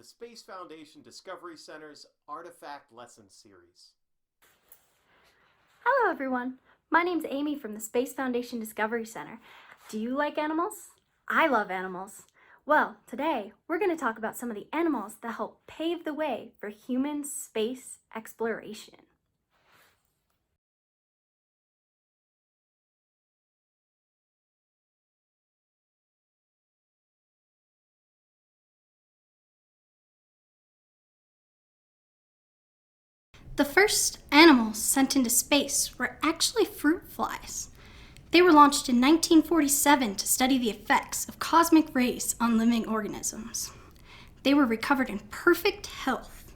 the Space Foundation Discovery Center's Artifact Lesson Series. Hello everyone, my name's Amy from the Space Foundation Discovery Center. Do you like animals? I love animals. Well, today we're going to talk about some of the animals that help pave the way for human space exploration. The first animals sent into space were actually fruit flies. They were launched in 1947 to study the effects of cosmic rays on living organisms. They were recovered in perfect health.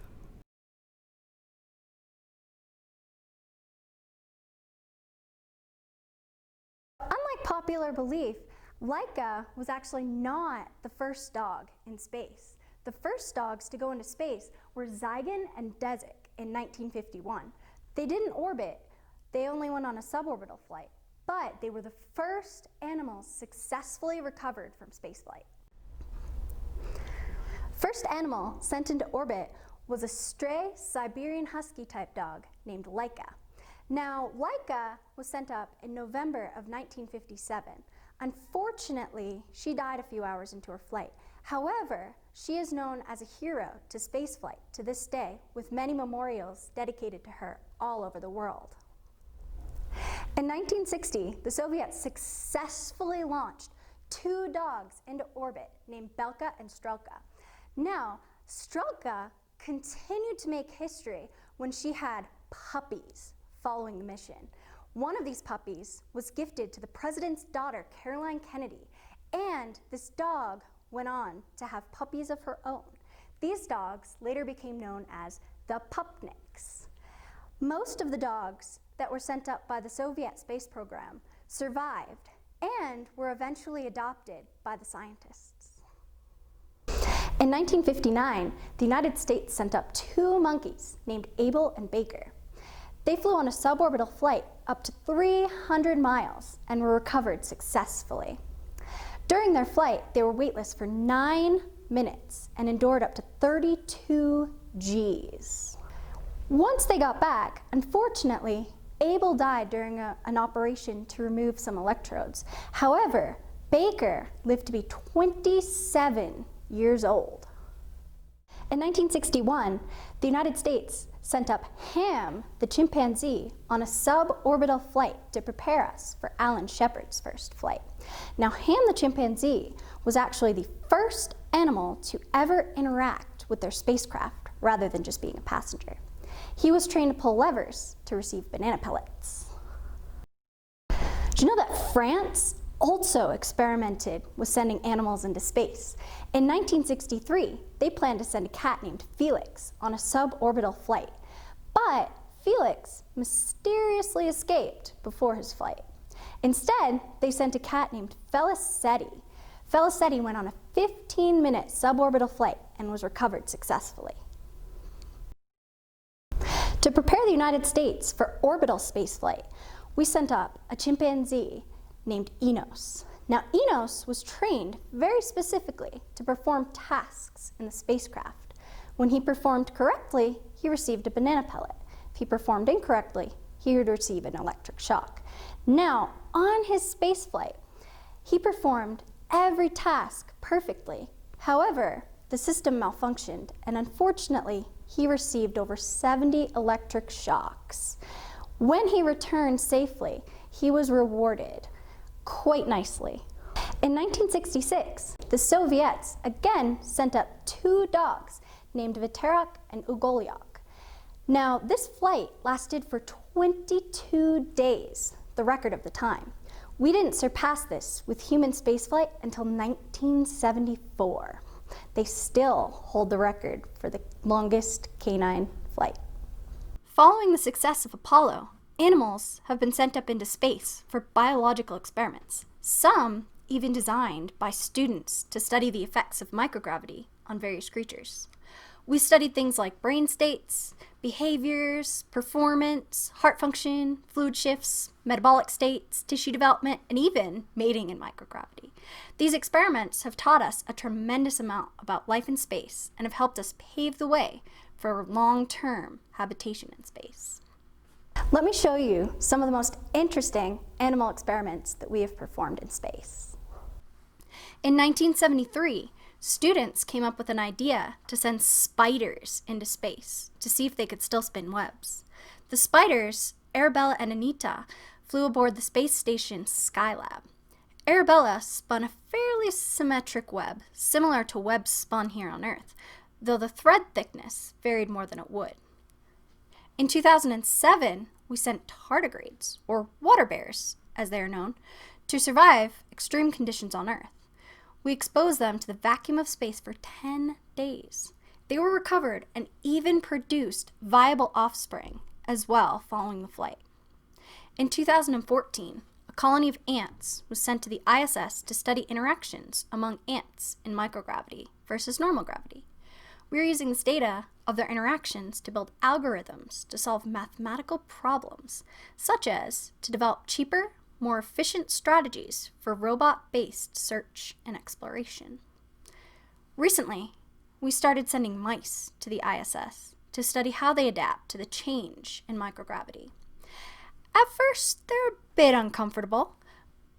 Unlike popular belief, Laika was actually not the first dog in space. The first dogs to go into space were Zygon and Dezik in 1951. They didn't orbit, they only went on a suborbital flight, but they were the first animals successfully recovered from spaceflight. First animal sent into orbit was a stray Siberian Husky type dog named Laika. Now, Laika was sent up in November of 1957. Unfortunately, she died a few hours into her flight. However, she is known as a hero to spaceflight to this day, with many memorials dedicated to her all over the world. In 1960, the Soviets successfully launched two dogs into orbit named Belka and Strelka. Now, Strelka continued to make history when she had puppies following the mission. One of these puppies was gifted to the president's daughter, Caroline Kennedy, and this dog went on to have puppies of her own. These dogs later became known as the Pupniks. Most of the dogs that were sent up by the Soviet space program survived and were eventually adopted by the scientists. In 1959, the United States sent up two monkeys named Abel and Baker. They flew on a suborbital flight up to 300 miles and were recovered successfully. During their flight, they were weightless for 9 minutes and endured up to 32 Gs. Once they got back, unfortunately, Abel died during an operation to remove some electrodes. However, Baker lived to be 27 years old. In 1961, the United States sent up Ham, the chimpanzee, on a suborbital flight to prepare us for Alan Shepard's first flight. Now, Ham the chimpanzee was actually the first animal to ever interact with their spacecraft rather than just being a passenger. He was trained to pull levers to receive banana pellets. Do you know that France also experimented with sending animals into space? In 1963, they planned to send a cat named Felix on a suborbital flight, but Felix mysteriously escaped before his flight. Instead, they sent a cat named Felicetti. Felicetti went on a 15-minute suborbital flight and was recovered successfully. To prepare the United States for orbital spaceflight, we sent up a chimpanzee named Enos. Now, Enos was trained very specifically to perform tasks in the spacecraft. When he performed correctly, he received a banana pellet. If he performed incorrectly, he would receive an electric shock. Now, on his spaceflight, he performed every task perfectly. However, the system malfunctioned, and unfortunately, he received over 70 electric shocks. When he returned safely, he was rewarded quite nicely. In 1966, the Soviets again sent up two dogs named Viterak and Ugolyak. Now, this flight lasted for 22 days, the record of the time. We didn't surpass this with human spaceflight until 1974. They still hold the record for the longest canine flight. Following the success of Apollo, animals have been sent up into space for biological experiments, some even designed by students to study the effects of microgravity on various creatures. We studied things like brain states, behaviors, performance, heart function, fluid shifts, metabolic states, tissue development, and even mating in microgravity. These experiments have taught us a tremendous amount about life in space and have helped us pave the way for long-term habitation in space. Let me show you some of the most interesting animal experiments that we have performed in space. In 1973, students came up with an idea to send spiders into space to see if they could still spin webs. The spiders, Arabella and Anita, flew aboard the space station Skylab. Arabella spun a fairly symmetric web, similar to webs spun here on Earth, though the thread thickness varied more than it would. In 2007, we sent tardigrades, or water bears, as they are known, to survive extreme conditions on Earth. We exposed them to the vacuum of space for 10 days. They were recovered and even produced viable offspring as well following the flight. In 2014, a colony of ants was sent to the ISS to study interactions among ants in microgravity versus normal gravity. We are using this data of their interactions to build algorithms to solve mathematical problems, such as to develop cheaper, more efficient strategies for robot-based search and exploration. Recently, we started sending mice to the ISS to study how they adapt to the change in microgravity. At first, they're a bit uncomfortable,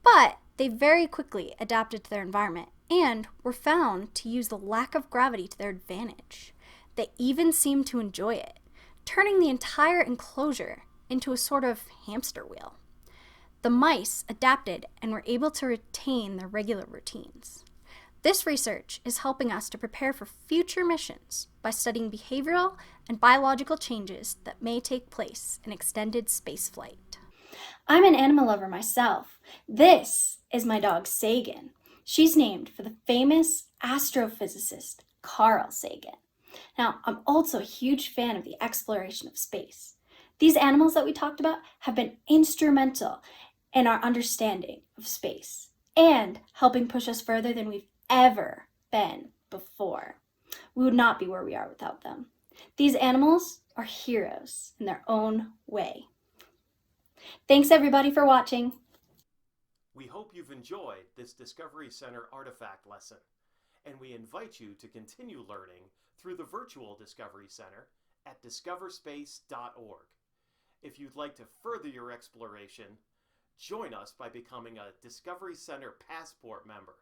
but they very quickly adapted to their environment and were found to use the lack of gravity to their advantage. They even seemed to enjoy it, turning the entire enclosure into a sort of hamster wheel. The mice adapted and were able to retain their regular routines. This research is helping us to prepare for future missions by studying behavioral and biological changes that may take place in extended spaceflight. I'm an animal lover myself. This is my dog Sagan. She's named for the famous astrophysicist Carl Sagan. Now, I'm also a huge fan of the exploration of space. These animals that we talked about have been instrumental in our understanding of space and helping push us further than we've ever been before. We would not be where we are without them. These animals are heroes in their own way. Thanks everybody for watching. We hope you've enjoyed this Discovery Center artifact lesson, and we invite you to continue learning through the virtual Discovery Center at discoverspace.org. If you'd like to further your exploration, join us by becoming a Discovery Center Passport member.